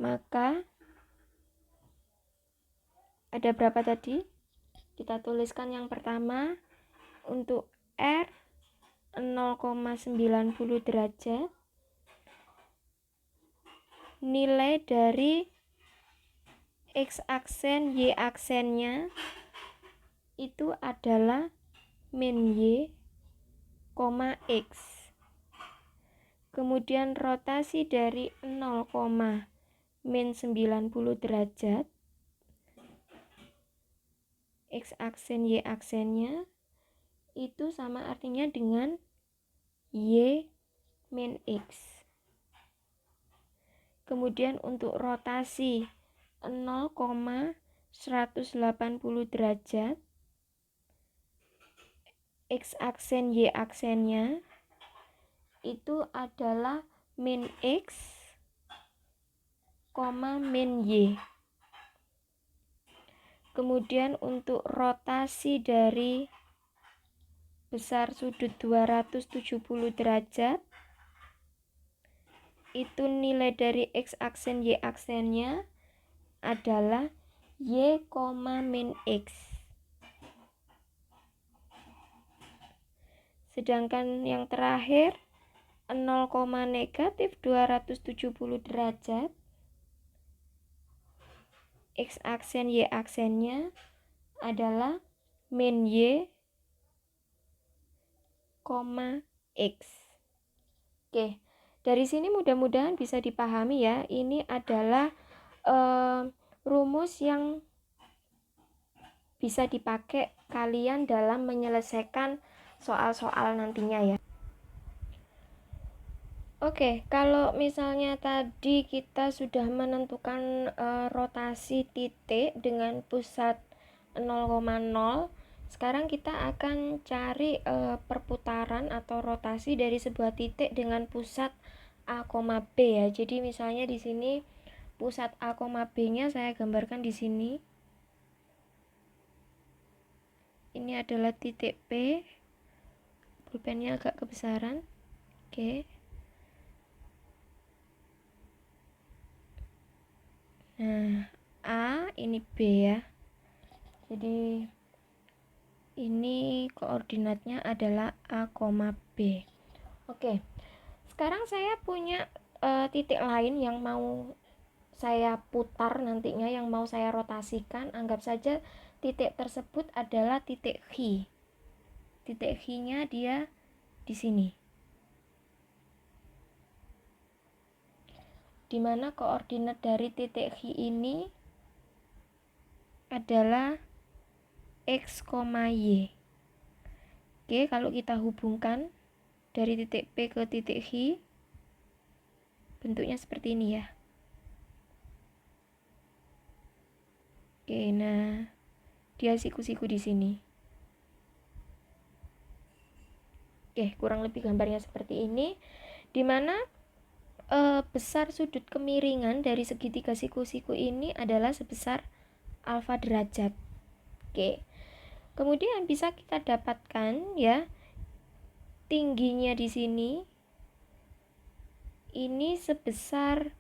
Maka ada berapa tadi? Kita tuliskan yang pertama untuk R 0,90 derajat. Nilai dari X aksen Y aksennya itu adalah min Y, X. Kemudian rotasi dari 0, min 90 derajat X aksen Y aksennya itu sama artinya dengan Y min X. Kemudian untuk rotasi 0,180 derajat X aksen Y aksennya itu adalah min X, min Y. Kemudian untuk rotasi dari besar sudut 270 derajat itu nilai dari X aksen Y aksennya adalah Y, min X. Sedangkan yang terakhir 0, negatif 270 derajat X aksen Y aksennya adalah min Y, X. Oke, dari sini mudah-mudahan bisa dipahami ya. Ini adalah rumus yang bisa dipakai kalian dalam menyelesaikan soal-soal nantinya ya. Oke, kalau misalnya tadi kita sudah menentukan rotasi titik dengan pusat 0,0, sekarang kita akan cari perputaran atau rotasi dari sebuah titik dengan pusat A, B ya. Jadi misalnya di sini pusat A, B-nya saya gambarkan di sini. Ini adalah titik P. Pulpennya agak kebesaran. Oke. Nah, A ini B ya. Jadi ini koordinatnya adalah A, B. Oke. Sekarang saya punya titik lain yang mau saya putar nantinya, yang mau saya rotasikan. Anggap saja titik tersebut adalah titik X. Titik X-nya dia di sini. Dimana koordinat dari titik X ini adalah X, Y. Oke, kalau kita hubungkan dari titik P ke titik H, bentuknya seperti ini ya. Oke, nah dia siku-siku di sini. Oke, kurang lebih gambarnya seperti ini, dimana besar sudut kemiringan dari segitiga siku-siku ini adalah sebesar alfa derajat. Oke, kemudian bisa kita dapatkan ya, tingginya di sini ini sebesar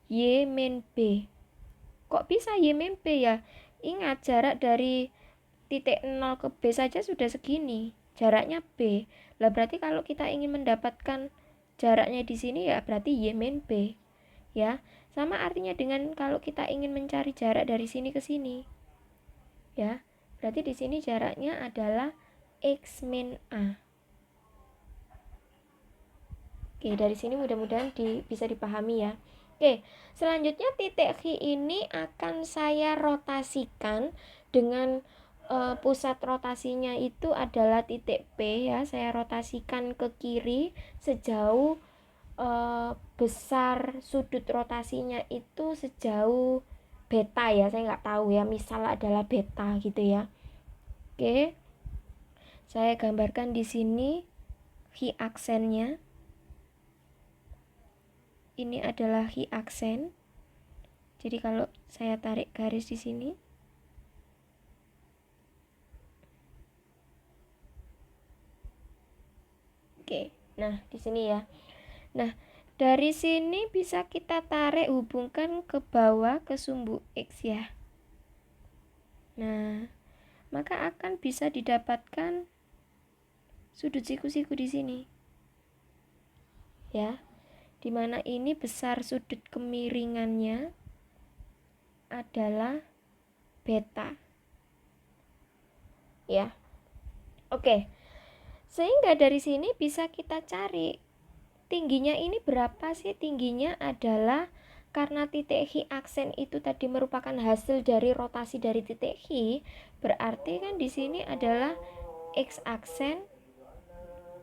Y min B. Kok bisa Y min B ya? Ingat, jarak dari titik 0 ke B saja sudah segini, jaraknya B. Lah berarti kalau kita ingin mendapatkan jaraknya di sini ya berarti Y min B. Ya, sama artinya dengan kalau kita ingin mencari jarak dari sini ke sini. Ya, berarti di sini jaraknya adalah X min A. Oke, dari sini mudah-mudahan bisa dipahami ya. Oke, selanjutnya titik H ini akan saya rotasikan dengan pusat rotasinya itu adalah titik P ya. Saya rotasikan ke kiri sejauh besar sudut rotasinya itu sejauh beta ya, saya nggak tahu ya, misal adalah beta gitu ya. Oke, saya gambarkan di sini H aksennya. Ini adalah H aksen. Jadi kalau saya tarik garis di sini, oke, nah di sini ya. Nah, dari sini bisa kita tarik hubungkan ke bawah ke sumbu X ya. Nah, maka akan bisa didapatkan sudut siku-siku di sini. Ya. Dimana ini besar sudut kemiringannya adalah beta. Ya. Oke. Sehingga dari sini bisa kita cari tingginya ini berapa sih? Tingginya adalah karena titik H aksen itu tadi merupakan hasil dari rotasi dari titik H, berarti kan di sini adalah X aksen,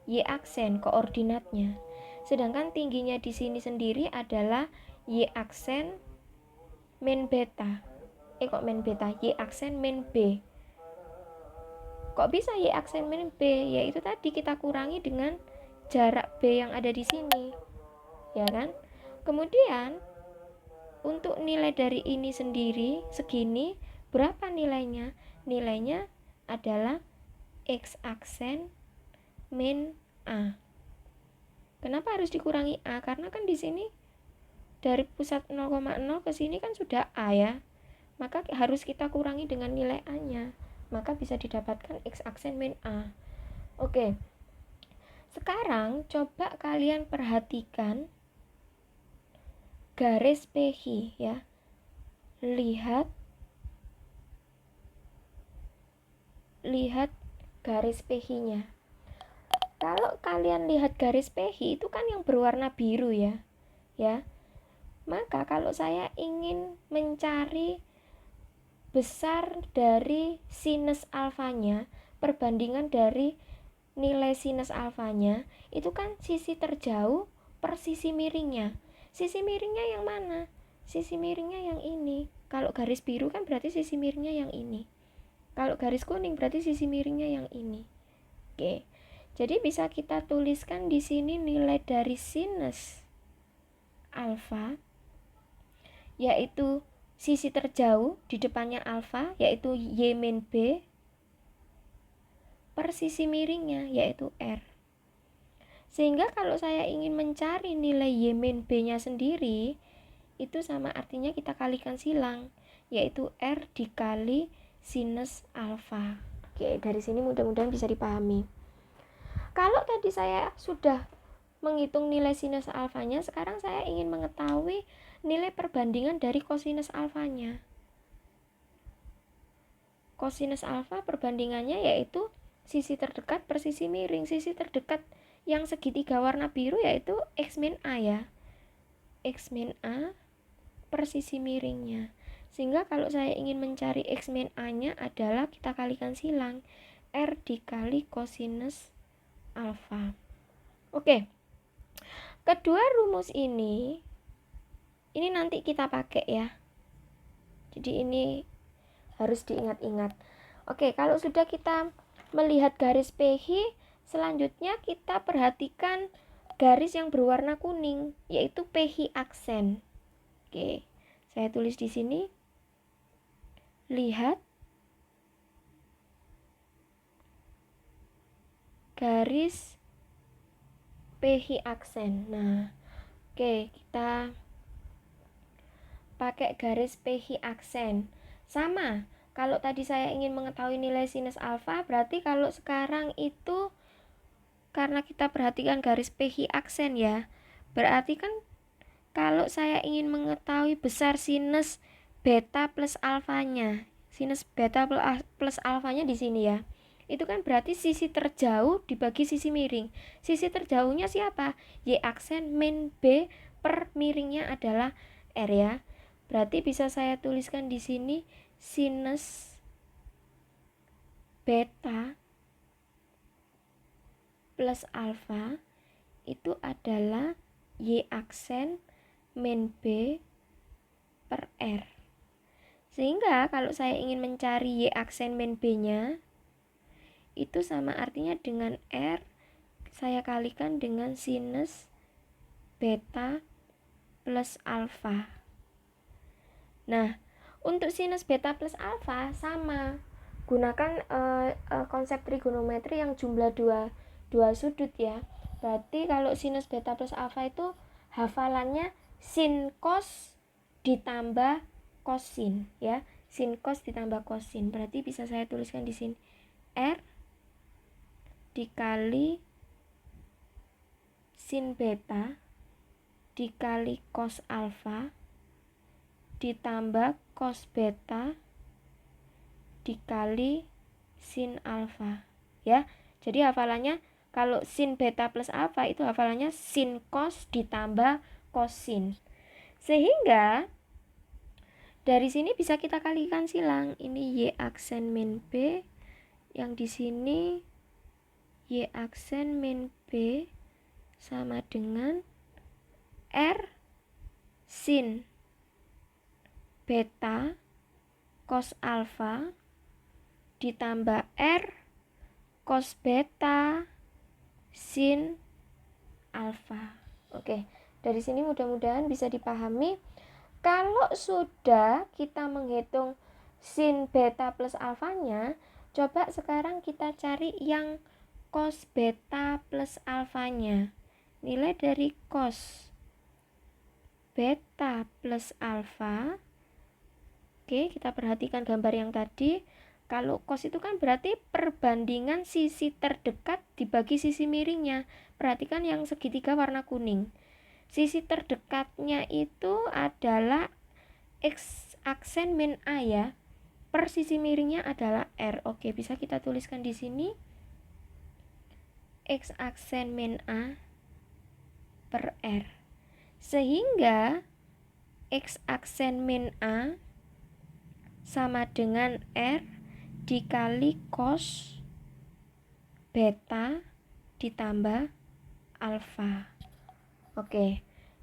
Y aksen koordinatnya. Sedangkan tingginya di sini sendiri adalah Y aksen min beta. Kok min beta? Y aksen min B. Kok bisa Y aksen min B? Yaitu tadi kita kurangi dengan jarak B yang ada di sini. Ya kan? Kemudian untuk nilai dari ini sendiri segini, berapa nilainya? Nilainya adalah X aksen min A. Kenapa harus dikurangi A? Karena kan di sini dari pusat 0,0 ke sini kan sudah A ya. Maka harus kita kurangi dengan nilai A-nya. Maka bisa didapatkan X aksen min A. Oke. Sekarang coba kalian perhatikan garis PH ya. Lihat garis PH-nya. Kalau kalian lihat garis PH itu kan yang berwarna biru ya. Ya. Maka kalau saya ingin mencari besar dari sinus alfanya, perbandingan dari nilai sinus alfanya, itu kan sisi terjauh per sisi miringnya. Sisi miringnya yang mana? Sisi miringnya yang ini. Kalau garis biru kan berarti sisi miringnya yang ini. Kalau garis kuning berarti sisi miringnya yang ini. Oke. Jadi bisa kita tuliskan di sini nilai dari sinus alfa, yaitu sisi terjauh di depannya alfa, yaitu Y min B, per sisi miringnya, yaitu R. Sehingga kalau saya ingin mencari nilai Y min B-nya sendiri, itu sama artinya kita kalikan silang, yaitu R dikali sinus alfa. Oke, dari sini mudah-mudahan bisa dipahami. Kalau tadi saya sudah menghitung nilai sinus alfanya, sekarang saya ingin mengetahui nilai perbandingan dari kosinus alfanya. Kosinus alfa perbandingannya yaitu sisi terdekat per sisi miring. Sisi terdekat yang segitiga warna biru yaitu X min A ya. X min A per sisi miringnya. Sehingga kalau saya ingin mencari X min A-nya adalah kita kalikan silang. R dikali kosinus alfa. Oke. Kedua rumus ini nanti kita pakai ya. Jadi ini harus diingat-ingat. Oke, kalau sudah kita melihat garis PH, selanjutnya kita perhatikan garis yang berwarna kuning, yaitu PH aksen. Oke, saya tulis di sini. Lihat garis PH aksen. Nah, oke, kita pakai garis PH aksen. Sama, kalau tadi saya ingin mengetahui nilai sinus alfa, berarti kalau sekarang itu karena kita perhatikan garis PH aksen ya, berarti kan kalau saya ingin mengetahui besar sinus beta plus alfanya, sinus beta plus alfanya di sini ya, itu kan berarti sisi terjauh dibagi sisi miring. Sisi terjauhnya siapa? Y aksen min B per miringnya adalah R ya. Berarti bisa saya tuliskan di sini sinus beta plus alfa itu adalah Y aksen min B per R. Sehingga kalau saya ingin mencari Y aksen min B-nya, itu sama artinya dengan R saya kalikan dengan sinus beta plus alfa. Nah, untuk sinus beta plus alfa sama, gunakan konsep trigonometri yang jumlah dua sudut ya. Berarti kalau sinus beta plus alfa itu hafalannya sin cos ditambah kosin ya. Sin cos ditambah kosin. Berarti bisa saya tuliskan di sini R dikali sin beta dikali cos alfa ditambah cos beta dikali sin alfa ya. Jadi hafalannya kalau sin beta plus alfa itu hafalannya sin cos ditambah kosin. Sehingga dari sini bisa kita kalikan silang. Ini Y aksen min B, yang di sini Y aksen min B sama dengan R sin beta cos alfa ditambah R cos beta sin alfa. Oke, dari sini mudah-mudahan bisa dipahami. Kalau sudah kita menghitung sin beta plus alfanya, coba sekarang kita cari yang cos beta plus alfanya. Nilai dari cos beta plus alfa. Oke, kita perhatikan gambar yang tadi. Kalau cos itu kan berarti perbandingan sisi terdekat dibagi sisi miringnya. Perhatikan yang segitiga warna kuning. Sisi terdekatnya itu adalah X aksen min A ya. Per sisi miringnya adalah R. Oke, bisa kita tuliskan di sini X aksen min A per R. Sehingga X aksen min A sama dengan R dikali cos beta ditambah alfa. Oke,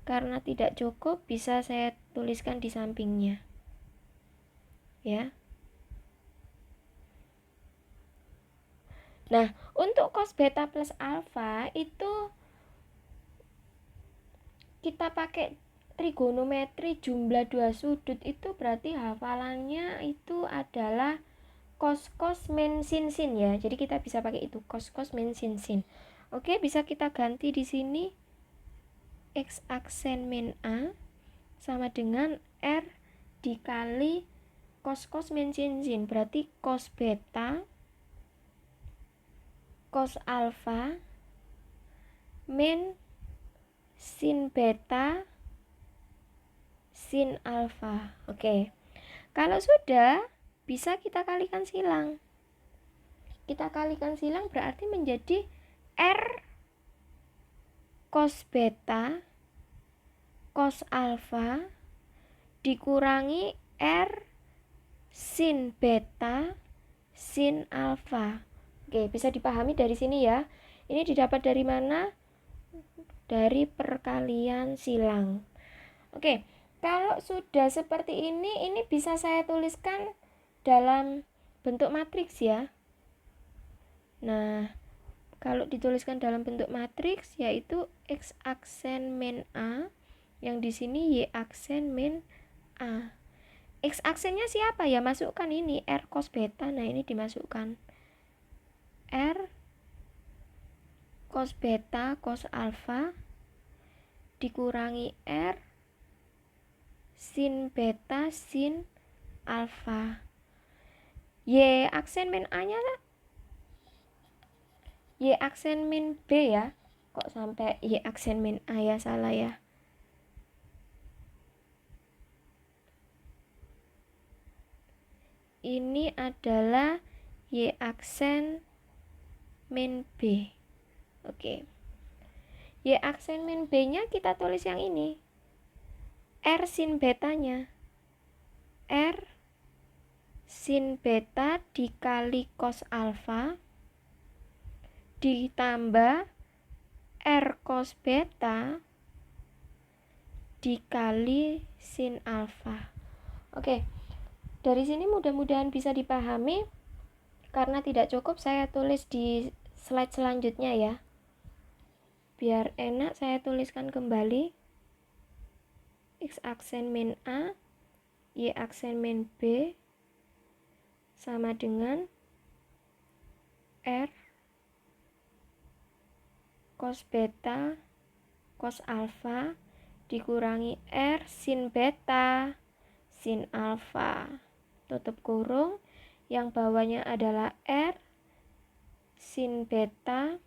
karena tidak cukup bisa saya tuliskan di sampingnya ya. Nah, untuk cos beta plus alfa itu kita pakai trigonometri jumlah dua sudut, itu berarti hafalannya itu adalah cos min sin ya. Jadi kita bisa pakai itu cos min sin. Oke, bisa kita ganti di sini X aksen min A sama dengan R dikali cos min sin. Berarti cos beta cos alfa min sin beta sin alfa. Oke. Kalau sudah, bisa kita kalikan silang. Kita kalikan silang berarti menjadi R cos beta cos alfa dikurangi R sin beta sin alfa. Oke, bisa dipahami dari sini ya. Ini didapat dari mana? Dari perkalian silang. Oke, kalau sudah seperti ini bisa saya tuliskan dalam bentuk matriks ya. Nah, kalau dituliskan dalam bentuk matriks yaitu X aksen min A, yang di sini Y aksen min A. X aksennya siapa ya? Masukkan ini R cos beta. Nah, ini dimasukkan R cos beta cos alpha dikurangi R sin beta sin alpha. Y aksen min A nya Y aksen min B ya. Kok sampai Y aksen min A ya, salah ya. Ini adalah Y aksen min B. Oke. Y aksen min B nya kita tulis yang ini. R sin betanya. R sin beta dikali cos alpha ditambah R cos beta dikali sin alpha. Oke, dari sini mudah-mudahan bisa dipahami. Karena tidak cukup, saya tulis di slide selanjutnya ya. Biar enak, saya tuliskan kembali. X aksen min A, Y aksen min B sama dengan R cos beta cos alpha dikurangi R sin beta sin alpha, tutup kurung, yang bawahnya adalah R sin beta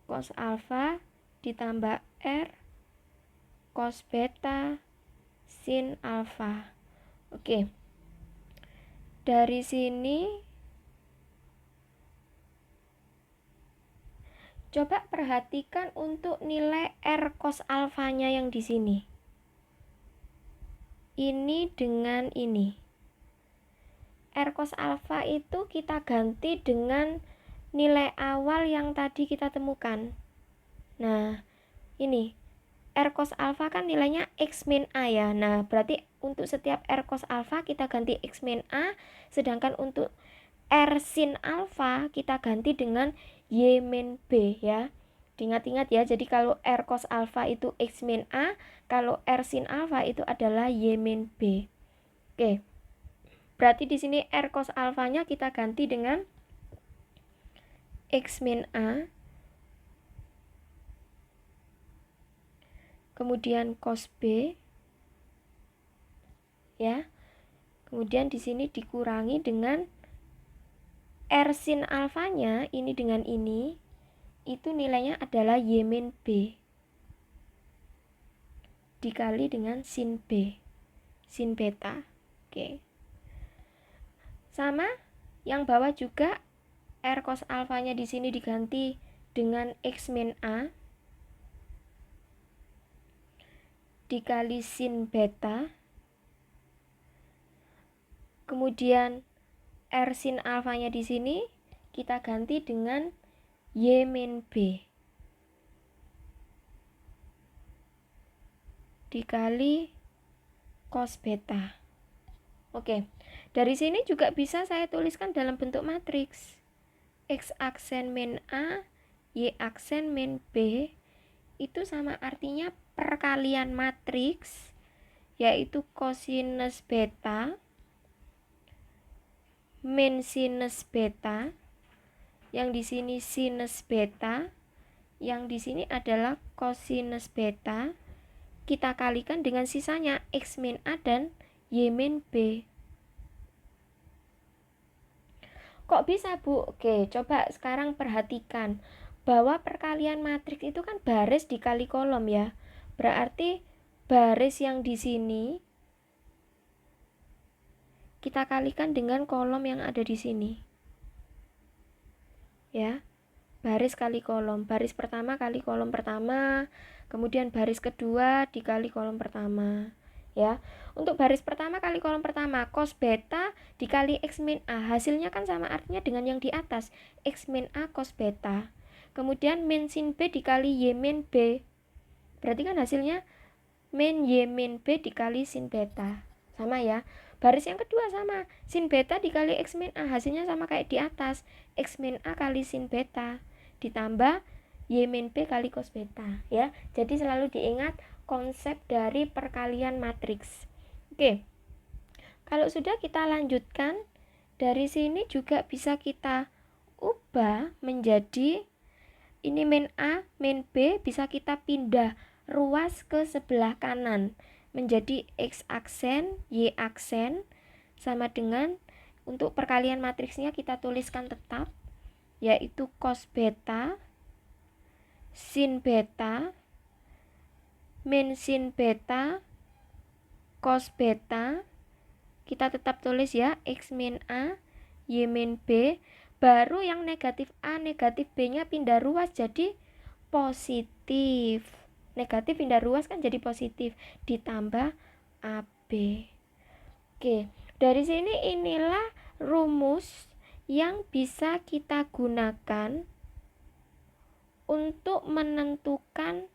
cos alpha ditambah R cos beta sin alpha. Oke, dari sini coba perhatikan untuk nilai R cos alfanya yang di sini. Ini dengan ini. R cos alfa itu kita ganti dengan nilai awal yang tadi kita temukan. Nah, ini R cos alfa kan nilainya X min A ya. Nah, berarti untuk setiap R cos alfa kita ganti X min A, sedangkan untuk R sin alfa kita ganti dengan Y min B ya. Diingat-ingat ya, jadi kalau R cos alfa itu X min A, kalau R sin alfa itu adalah Y min B. Oke. Berarti di sini R cos alfanya kita ganti dengan X min A, kemudian cos B, ya. Kemudian di sini dikurangi dengan R sin alfanya, ini dengan ini, itu nilainya adalah Y min B. Dikali dengan sin B, sin beta. Oke. Sama, yang bawah juga R cos alfanya di sini diganti dengan X min A dikali sin beta. Kemudian R sin alfanya di sini kita ganti dengan Y min B dikali cos beta. Oke, dari sini juga bisa saya tuliskan dalam bentuk matriks. X aksen min A, Y aksen min B itu sama artinya perkalian matriks, yaitu kosinus beta min sinus beta, yang di sini sinus beta, yang di sini adalah kosinus beta, kita kalikan dengan sisanya X min A dan Y min B. Kok bisa, Bu? Oke, coba sekarang perhatikan bahwa perkalian matriks itu kan baris dikali kolom ya. Berarti baris yang di sini kita kalikan dengan kolom yang ada di sini. Ya. Baris kali kolom. Baris pertama kali kolom pertama, kemudian baris kedua dikali kolom pertama. ya. Untuk baris pertama kali kolom pertama, cos beta dikali X min A, hasilnya kan sama artinya dengan yang di atas, X min A cos beta. Kemudian min sin B dikali Y min B, berarti kan hasilnya min Y min B dikali sin beta, sama ya. Baris yang kedua sama, sin beta dikali X min A, hasilnya sama kayak di atas, X min A kali sin beta ditambah Y min B kali cos beta, ya. Jadi selalu diingat konsep dari perkalian matriks. Oke, kalau sudah kita lanjutkan, dari sini juga bisa kita ubah menjadi ini min A, min B bisa kita pindah ruas ke sebelah kanan menjadi X aksen, Y aksen, sama dengan untuk perkalian matriksnya kita tuliskan tetap, yaitu cos beta, sin beta, min sin beta, cos beta, kita tetap tulis ya, X min A, Y min B, baru yang negatif A, negatif B nya pindah ruas jadi positif, negatif pindah ruas kan jadi positif, ditambah AB. Oke, dari sini inilah rumus yang bisa kita gunakan untuk menentukan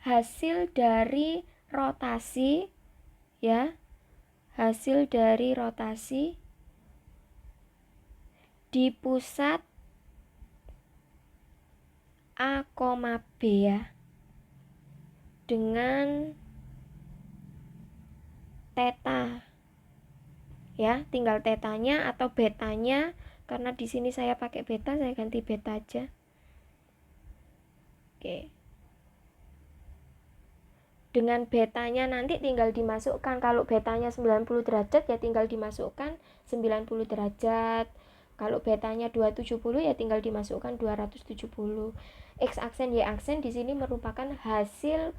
hasil dari rotasi, ya, hasil dari rotasi di pusat A, B ya, dengan theta, ya, tinggal tetanya atau betanya, karena di sini saya pakai beta, saya ganti beta aja. Oke. Dengan betanya nanti tinggal dimasukkan, kalau betanya 90 derajat ya tinggal dimasukkan 90 derajat. Kalau betanya 270 ya tinggal dimasukkan 270. X aksen Y aksen di sini merupakan hasil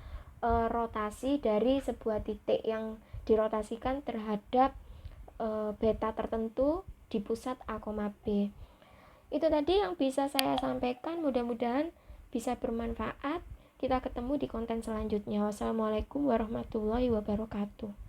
rotasi dari sebuah titik yang dirotasikan terhadap beta tertentu di pusat A, B. Itu tadi yang bisa saya sampaikan, mudah-mudahan bisa bermanfaat. Kita ketemu di konten selanjutnya. Wassalamualaikum warahmatullahi wabarakatuh.